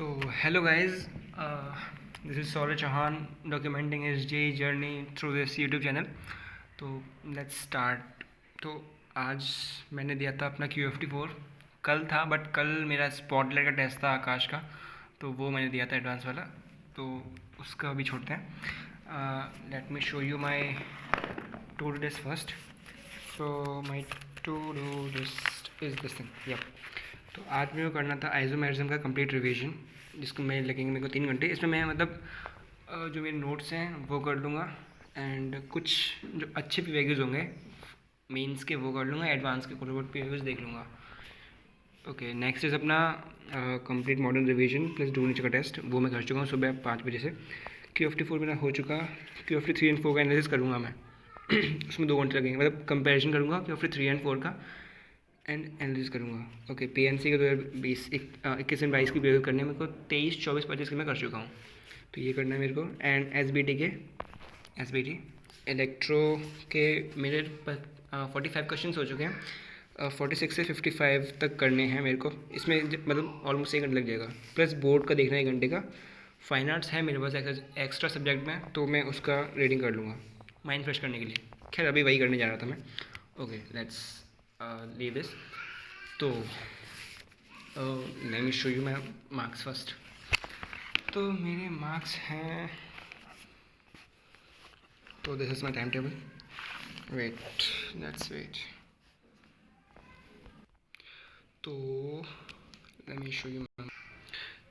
तो hello guys, this is Saurabh Chauhan documenting his JEE journey through this YouTube channel. तो let's start. तो आज मैंने दिया था अपना QFT4. कल था बट कल मेरा स्पॉटलाइट का टेस्ट था आकाश का, तो वो मैंने दिया था एडवांस वाला, तो उसका अभी छोड़ते हैं. Let me show you my to do list first. So my to do list is this thing. Yup. तो आज मेरे को करना था आइसोमेरिज्म का कंप्लीट रिवीजन, जिसको मैं लगेंगे मेरे को 3 घंटे. इसमें मैं जो मेरे नोट्स हैं वो कर लूँगा, एंड कुछ जो अच्छे पीवीक्यूज़ होंगे मेंस के वो कर लूँगा, एडवांस के कुछ पीवीक्यूज़ देख लूँगा. ओके, नेक्स्ट इज़ अपना complete modern revision plus do नीचे का टेस्ट, वो मैं कर चुका हूँ सुबह 5 बजे से. QFT4 मेरा हो चुका. QFT3 एंड 4 का एनालिसिस करूँगा मैं. उसमें 2 घंटे लगेंगे, मतलब कंपेरिजन करूँगा QFT3 एंड 4 का एंड एनालिसिस करूँगा. ओके, PNC का 2020 21 एंड 22 की पीवीक्यू करने में मेरे को 23, 24, 25 की मैं कर चुका हूँ, तो ये करना है मेरे को. एंड SBT इलेक्ट्रो के मेरे 45 क्वेश्चन हो चुके हैं. 46 से 55 तक करने हैं मेरे को. इसमें मतलब ऑलमोस्ट 1 घंटा लग जाएगा, प्लस बोर्ड का देखना है 1 घंटे का. फाइन आर्ट्स है मेरे पास एक्स्ट्रा सब्जेक्ट में, तो मैं उसका रीडिंग कर लूँगा माइंड फ्रेश करने के लिए. खैर अभी वही करने जा रहा था मैं. Okay, let's leave this. तो let me show you my marks first. तो मेरे मार्क्स हैं, तो this is my time table. Let's wait. तो लेट मी शो यू.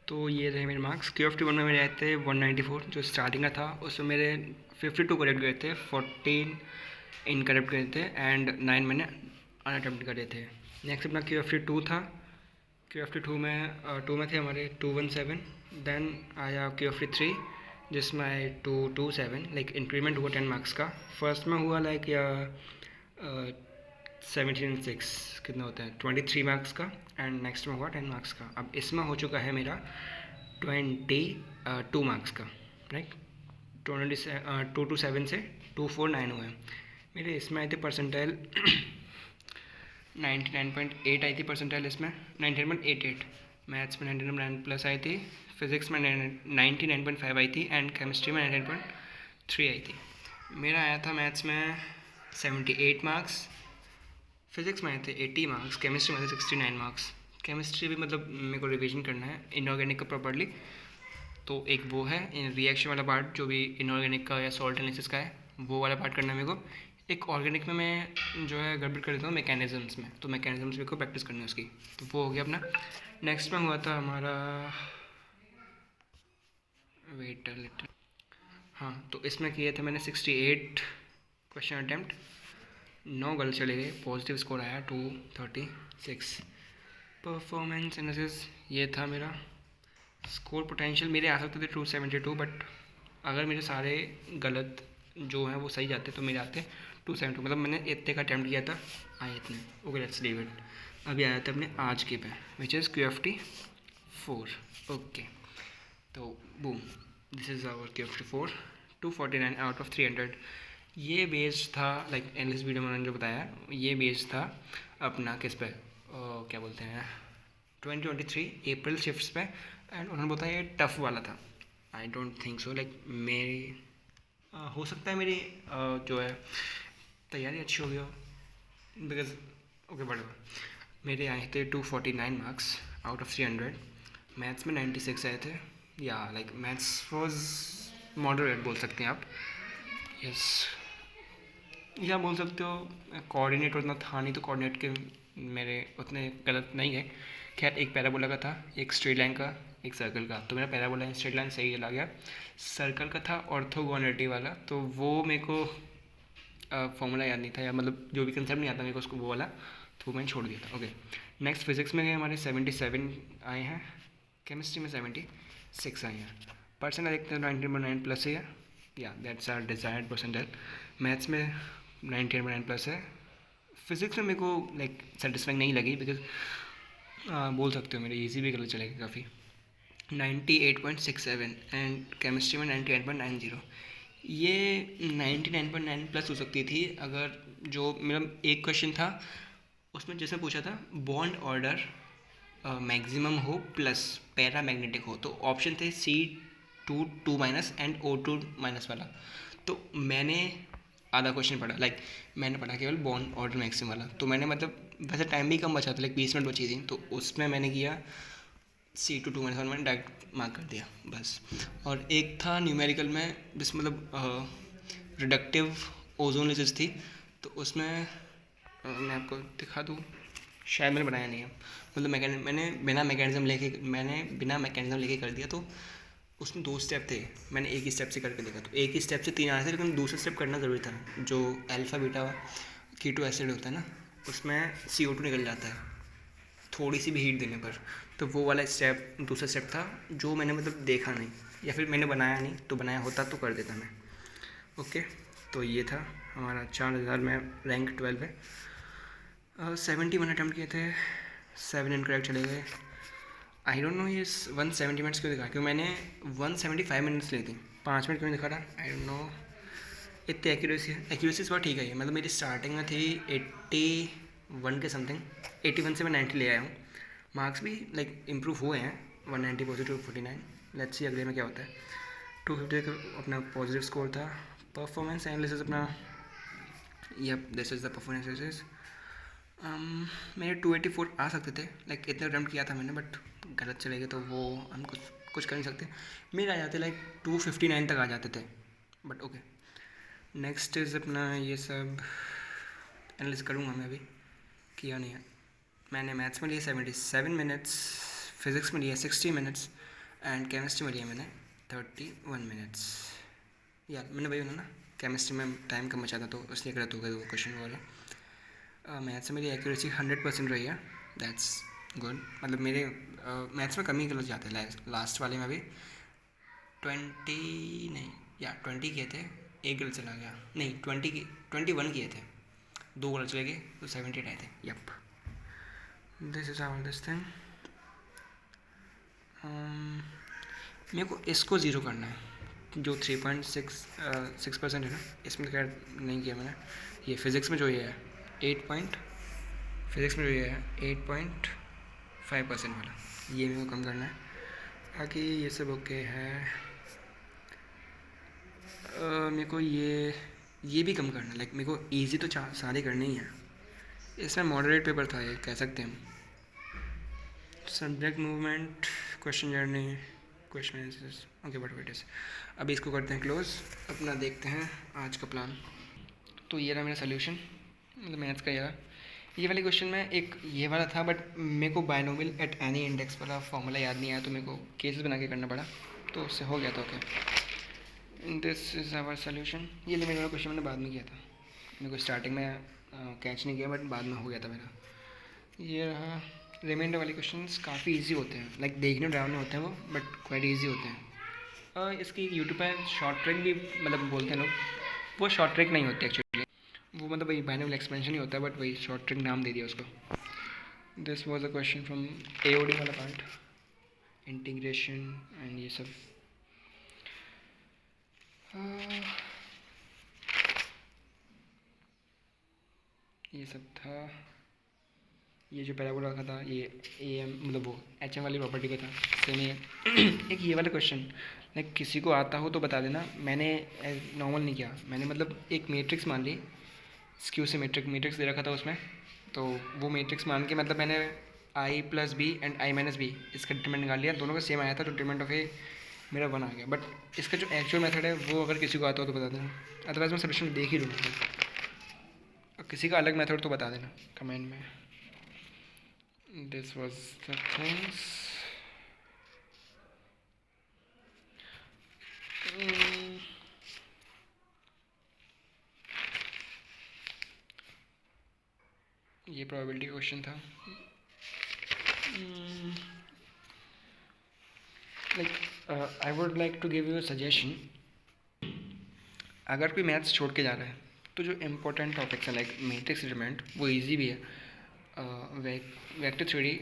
तो ये रहे मेरे मार्क्स. QFT1 में मेरे आए थे 194, जो स्टार्टिंग का था. उसमें मेरे 52 करेक्ट गए थे, 14 इनकरेक्ट गए थे, एंड 9 मैंने अनअटेम्प्ट करे थे. नेक्स्ट अपना QFT2 था. QFT2 में 2 में थे हमारे 217. देन आया QFT3 जिसमें आए 227, लाइक इंक्रीमेंट हुआ 10 मार्क्स का. फर्स्ट में हुआ लाइक या 17 and 6 कितना होता है 23 मार्क्स का, एंड नेक्स्ट में हुआ 10 मार्क्स का. अब इसमें हो चुका है मेरा 22 मार्क्स का, राइट. 227 से 249 हुए हैं मेरे. इसमें आए थे परसेंटाइल 99.8 आई थी परसेंटाइल. इसमें 99.88. मैथ्स में 99 प्लस आई थी. फिज़िक्स में 99.5 आई थी, एंड केमिस्ट्री में 99.3 आई थी. मेरा आया था मैथ्स में 78 मार्क्स, फिज़िक्स में आए थे 80 मार्क्स, केमिस्ट्री में थे 69 मार्क्स. केमिस्ट्री भी मतलब मेरे को रिवीजन करना है इनऑर्गेनिक का प्रॉपर्ली, तो एक वो है रिएक्शन वाला पार्ट, जो भी इनऑर्गेनिक का या सॉल्ट एनालिसिस का है वो वाला पार्ट करना है मेरे को. एक ऑर्गेनिक में मैं जो है गड़बड़ कर देता हूँ मैकेनिज़म्स में, तो मैकेनिज़म्स मेरे को प्रैक्टिस करनी है उसकी, तो वो हो गया अपना. नेक्स्ट में हुआ था हमारा वेट लिटिल. हाँ, तो इसमें किए थे मैंने 68 क्वेश्चन अटैम्प्ट. 9 गलत चले गए, पॉजिटिव स्कोर आया 236. परफॉर्मेंस एनालिसिस ये था मेरा. स्कोर पोटेंशियल मेरे आ सकते थे 272, बट अगर मेरे सारे गलत जो हैं वो सही जाते तो मेरे आते 272. मतलब मैंने इतने का अटैम्प्ट किया था, आए इतने. Okay, let's leave it. अभी आया था अपने आज के पे, विच इज़ QFT4. ओके, तो boom, this is our QFT4. 249 out of 300. ये बेस्ड था लाइक एनालिसिस वीडियो में उन्होंने जो बताया, ये बेस्ड था अपना किस पे, क्या बोलते हैं 2023 अप्रैल शिफ्ट्स पे. एंड उन्होंने बताया ये टफ़ वाला था. I don't think so, like मेरी हो सकता है मेरी जो है तैयारी अच्छी हो गई हो, बिकॉज ओके बड़ा मेरे आए थे 249 मार्क्स आउट ऑफ 300. मैथ्स में 96 आए थे. या लाइक मैथ्स वॉज मॉडरेट बोल सकते हैं आप. यस, या बोल सकते हो कोऑर्डिनेट उतना था नहीं, तो कोऑर्डिनेट के मेरे उतने गलत नहीं गए. खैर, एक पैराबोला का था, एक स्ट्रेट लाइन का, एक सर्कल का. तो मेरा पैराबोला स्ट्रेट लाइन सही चला गया. सर्कल का था ऑर्थोगोनलिटी वाला, तो वो मेरे को फॉर्मूला याद नहीं था, या मतलब जो भी कंसेप्ट नहीं आता मेरे को उसको, वो वाला, तो मैंने छोड़ दिया था. ओके, नेक्स्ट फिजिक्स में गए हमारे 77 आए हैं. केमिस्ट्री में 76 आए हैं. परसेंटाइल देखते हैं 99 प्लस है. या that's our desired percentile. Maths में 99 प्लस है. फिज़िक्स में मेरे को लाइक सेटिस्फाइंग नहीं लगी, बिकॉज बोल सकते हो मेरे ईजी भी गलत चलेगा काफ़ी. 98.67 एंड केमिस्ट्री में 98.90. ये 99.9 प्लस हो सकती थी अगर जो मेरा एक क्वेश्चन था उसमें जिसमें पूछा था बॉन्ड ऑर्डर मैक्सिमम हो प्लस पैरामैग्नेटिक हो। तो ऑप्शन थे C2 2- एंड O2- वाला। तो मैंने आधा क्वेश्चन पढ़ा, मैंने पढ़ा केवल बॉन्ड ऑर्डर मैक्सिमम वाला। तो मैंने मतलब वैसे टाइम भी कम बचा था, 20 मिनट बची थी, तो उसमें मैंने किया C2 2- मैंने डायरेक्ट मार्क कर दिया बस। और एक था न्यूमेरिकल में, जिस मतलब रिडक्टिव ओजोनलिसिस थी, तो उसमें मैं आपको दिखा दूँ, शायद मैंने बनाया नहीं है, मतलब मैंने बिना मैकेनिज्म लेके कर दिया। तो उसमें 2 स्टेप थे, मैंने एक ही स्टेप से करके देखा, तो एक ही स्टेप से 3 आने थे, लेकिन दूसरा स्टेप करना ज़रूरी था। जो अल्फा बीटा कीटो एसिड होता है ना, उसमें CO2 निकल जाता है थोड़ी सी भी हीट देने पर। तो वो वाला स्टेप दूसरा स्टेप था, जो मैंने मतलब देखा नहीं, या फिर मैंने बनाया नहीं, तो बनाया होता तो कर देता मैं। ओके, तो ये था हमारा 4000 में रैंक 12 है। 71 अटैम्प्ट किए थे, 7 इनकरेक्ट चले गए। आई डोंट नो ये 170 मिनट्स क्यों दिखा, क्योंकि मैंने 175 मिनट्स ली थी, 5 मिनट क्यों दिखा रहा, आई डोंट नो। इतनी एक्यूरेसी इस बार ठीक है, मतलब मेरी स्टार्टिंग में थी 81 के समथिंग, 81 से मैं 90 ले आया हूँ। मार्क्स भी इम्प्रूव हुए हैं, 190 पॉजिटिव 49। लेट्स सी अगले में क्या होता है। 250 का अपना पॉजिटिव स्कोर था। परफॉर्मेंस एनालिसिस अपना, yup this is the performance analysis. मेरे 284 आ सकते थे, इतने अटैम्प्ट किया था मैंने, बट गलत चले गए, तो वो हम कुछ कर नहीं सकते। मेरे आ जाते 259 तक आ जाते थे, बट ओके। नेक्स्ट इज़ अपना ये सब एनालिसिस करूँगा मैं, अभी किया नहीं है। मैंने मैथ्स में लिए 77 मिनट्स, फिज़िक्स में लिया 60 मिनट्स, एंड केमिस्ट्री में लिया मैंने 31 मिनट्स। यार मैंने वही बोला ना, केमिस्ट्री में टाइम कम बचा था, तो इसलिए गलत हो गया वो क्वेश्चन वाला। मैथ्स से मेरी एक्यूरेसी 100% रही है, दैट्स गुड। मतलब मेरे मैथ्स में कम ही गलत जाते हैं, लास्ट वाले में भी 20 नहीं या 20 किए थे, एक गलत चला गया, नहीं 21 किए थे, 2 गलत चले गए, तो 78 आए थे। Yup, this is our this thing. मेरे को इसको ज़ीरो करना है, जो 3.6% है ना, इसमें तो खैर नहीं किया मैंने। ये फिज़िक्स में जो ये है 8.5% वाला, ये मेरे को कम करना है। बाकी ये सब ओके है। मेरे को ये भी कम करना है, मेरे को इजी तो सारे करने ही हैं। इसमें मॉडरेट पेपर था, ये कह सकते हैं हम। Subject movement, question journey, question answers, okay but wait is, अभी इसको करते हैं क्लोज, अपना देखते हैं आज का प्लान। तो ये रहा मेरा सोल्यूशन, मतलब मैथ्स का ये वाले क्वेश्चन में एक ये वाला था, बट मेरे को बायनोमियल एट एनी इंडेक्स वाला फॉर्मूला याद नहीं आया, तो मेरे को केसेस बना के करना पड़ा, तो उससे हो गया था। Okay, this is our solution. ये लिमिट वाला क्वेश्चन मैंने बाद में किया था, मेरे को स्टार्टिंग में कैच नहीं किया, बट बाद में हो गया था मेरा। ये रहा रिमाइंडर वाले क्वेश्चंस, काफ़ी इजी होते हैं, देखने डरावने होते हैं वो, बट क्वाइट इजी होते हैं। इसकी यूट्यूब पर शॉर्ट ट्रिक भी मतलब बोलते हैं लोग, वो शॉर्ट ट्रिक नहीं होती एक्चुअली, वो मतलब वही बाइनोमियल एक्सपेंशन ही होता है, बट वही शॉर्ट ट्रिक नाम दे दिया उसको। This was a question from AOD वाला पार्ट, इंटीग्रेशन एंड ये सब। ये सब था। ये जो पैराबोला का था, ये AM मतलब वो HM वाली प्रॉपर्टी का था, सेम ही। एक ये वाला क्वेश्चन, किसी को आता हो तो बता देना, मैंने नॉर्मल नहीं किया, मैंने मतलब एक मैट्रिक्स मान ली, स्क्यू से मैट्रिक्स दे रखा था उसमें, तो वो मैट्रिक्स मान के मतलब मैंने I+B एंड I-B इसका डिटरमिनेंट निकाल लिया, दोनों का सेम आया था, तो डिटरमिनेंट ऑफ A मेरा 1 आ गया। बट इसका जो एक्चुअल मेथड है वो अगर किसी को आता हो तो बता देना, अदरवाइज मैं सोल्यूशन देख ही लूँगा। किसी का अलग मेथड तो बता देना कमेंट में। This was the things. ये प्रोबेबिलिटी क्वेश्चन था। I would like to give you a suggestion, अगर कोई मैथ्स छोड़ के जा रहा है तो जो इम्पोर्टेंट टॉपिक्स हैं मैट्रिक्स एलिमेंट, वो इजी भी है। वेक्टर थ्योरी,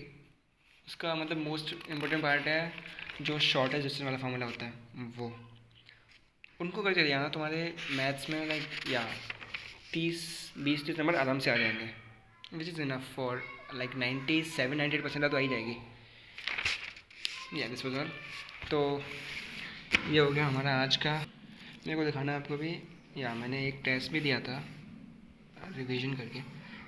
उसका मतलब मोस्ट इम्पोर्टेंट पार्ट है जो शॉर्टेज डिस्टेंस वाला फार्मूला होता है, वो उनको करके चले जाना, तुम्हारे मैथ्स में या 30-20 नंबर आराम से आ जाएंगे। Which is enough for like 97-98% तो आ ही जाएगी। या दिस वाज ऑल। तो ये हो गया हमारा आज का। मेरे को दिखाना है आपको भी। या मैंने एक टेस्ट भी दिया था रिवीजन करके।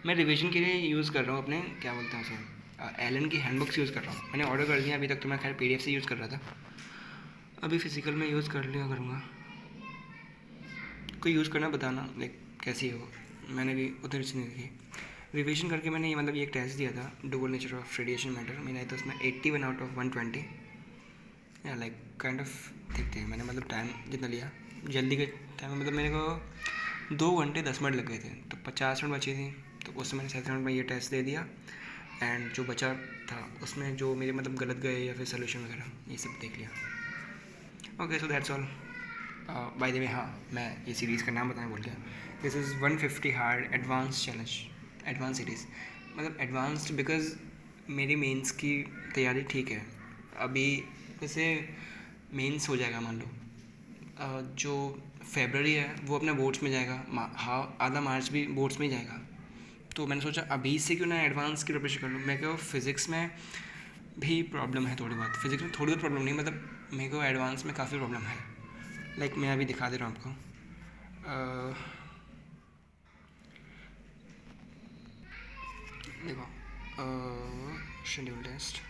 मैं रिवीजन के लिए यूज़ कर रहा हूँ अपने, क्या बोलते हैं उसे, एलन की हैंडबुक्स यूज़ कर रहा हूँ। मैंने ऑर्डर कर दिया, अभी तक तो मैं खैर PDF से यूज़ कर रहा था, अभी फिज़िकल में यूज़ कर लिया करूँगा। कोई यूज़ करना बताना लाइक कैसी हो। मैंने भी उधर से नहीं की रिवीजन करके। मैंने मतलब ये एक टेस्ट दिया था, dual nature of radiation matter. मैंने तो उसमें 81 आउट ऑफ 120 या लाइक काइंड ऑफ ठीक थे। मैंने मतलब टाइम जितना लिया जल्दी के टाइम में, मतलब मेरे को 2 घंटे 10 मिनट लग गए थे, तो 50 मिनट बची थी, तो उससे मैंने 7 मिनट में ये टेस्ट दे दिया। एंड जो बचा था उसमें जो मेरे मतलब गलत गए या फिर सोल्यूशन वगैरह ये सब देख लिया। Okay, so that's all. By the way, हाँ मैं ये सीरीज़ का नाम बताना भूल गया। This is 150 hard advance challenge, advance series. मतलब एडवांस्ड बिकॉज मेरी मेंस की तैयारी ठीक है अभी। जैसे मेंस हो जाएगा मान लो, जो फेबररी है वो अपने बोर्ड्स में जाएगा, हाँ आधा मार्च भी बोर्ड्स में ही जाएगा। तो मैंने सोचा अभी से क्यों ना एडवांस की प्रिपरेशन कर लूँ। मेरे को फिज़िक्स में भी प्रॉब्लम है थोड़ी बहुत, फिज़िक्स में थोड़ी बहुत प्रॉब्लम नहीं, मतलब मेरे को एडवांस में काफ़ी प्रॉब्लम है। लाइक मैं अभी दिखा दे रहा हूँ आपको। देखो शेड्यूल टेस्ट,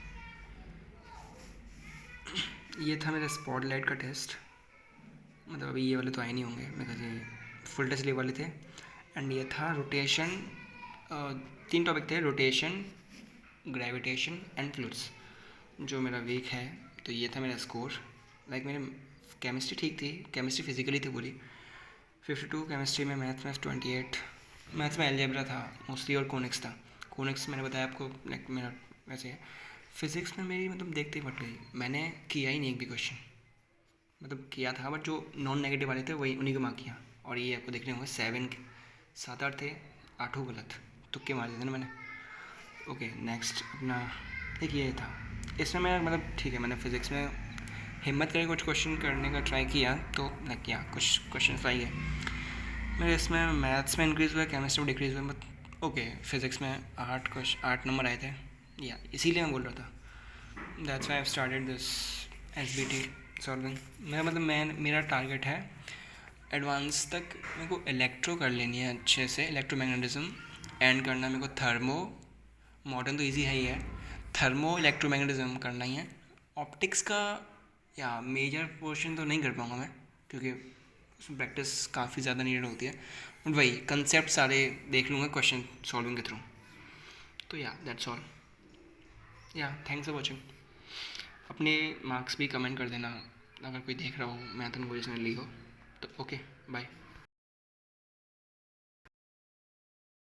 ये था मेरा स्पॉटलाइट का टेस्ट। मतलब अभी ये वाले तो आए नहीं होंगे बिकॉज ये फुल टेस्ट लिए वाले थे। एंड ये था रोटेशन, 3 टॉपिक थे, रोटेशन, ग्रेविटेशन एंड फ्लूइड्स। जो मेरा वीक है, तो ये था मेरा स्कोर। लाइक मेरे केमिस्ट्री ठीक थी, केमिस्ट्री फिजिकली थी पूरी 52, केमिस्ट्री में, मैथ्स में 28, मैथ्स में अलजेब्रा था मोस्टली और कोनिक्स था। कोनिक्स मैंने बताया आपको लाइक मेरा वैसे है। फिज़िक्स में मेरी मतलब देखते ही फट गई, मैंने किया ही नहीं एक भी क्वेश्चन, मतलब किया था बट जो नॉन नेगेटिव वाले थे वही उन्हीं को मार्क किया। और ये आपको देखने होंगे 7 थे, 8 गलत, तुक्के मार दिए थे ना मैंने। ओके नेक्स्ट अपना एक ये था। इसमें मैं मतलब ठीक है, मैंने फिज़िक्स में हिम्मत करके कुछ क्वेश्चन करने का ट्राई किया, तो लाइक किया कुछ क्वेश्चन आई है मेरे। इसमें मैथ्स में इंक्रीज़ हुआ, केमिस्ट्री में डिक्रीज़ हुआ, बट ओके फिज़िक्स में 8 नंबर आए थे, या इसीलिए मैं बोल रहा था that's why I started this SBT solving. मैं मतलब मेरा टारगेट है एडवांस तक मेरे को इलेक्ट्रो कर लेनी है अच्छे से, इलेक्ट्रोमैग्नेटिज्म एंड करना मेरे को थर्मो, मॉडर्न तो इजी है ही है, थर्मो इलेक्ट्रोमैग्नेटिज्म करना ही है। ऑप्टिक्स का या मेजर पोर्शन तो नहीं कर पाऊँगा मैं, क्योंकि उसमें प्रैक्टिस काफ़ी ज़्यादा नीडेड होती है, बट वही कंसेप्ट सारे देख लूँगा क्वेश्चन सॉल्विंग के थ्रू। तो या दैट्स ऑल। या थैंक्स फॉर वॉचिंग। अपने मार्क्स भी कमेंट कर देना अगर कोई देख रहा हो मैथ एंड पोजिशनल ली हो तो। Okay bye.